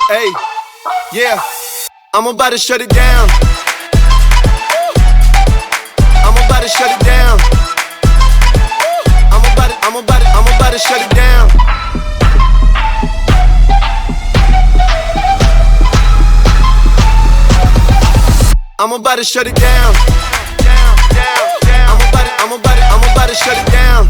Hey, yeah, I'm about to shut it down. I'm about to shut it down. I'm about to shut it down. I'm about to shut it down. I'm about to shut it down.